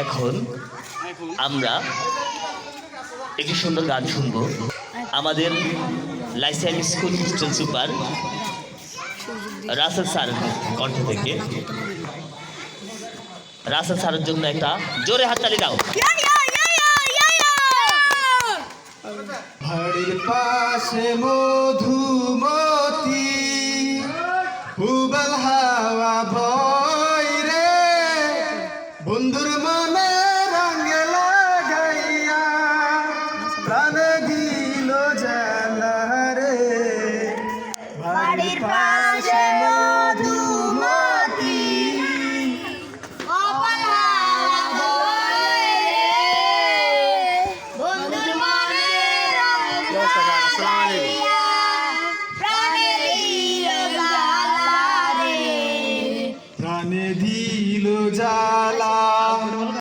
এখন আমরা একটি সুন্দর গান শুনবো আমাদের Lyceum school hostel super Russell sir কণ্ঠ থেকে। রাসেল স্যারের জন্য একটা জোরে হাততালি দাও। বাড়ির পাশে মধুমতি হুবল হাওয়া বয় রে, বন্ধুর মনে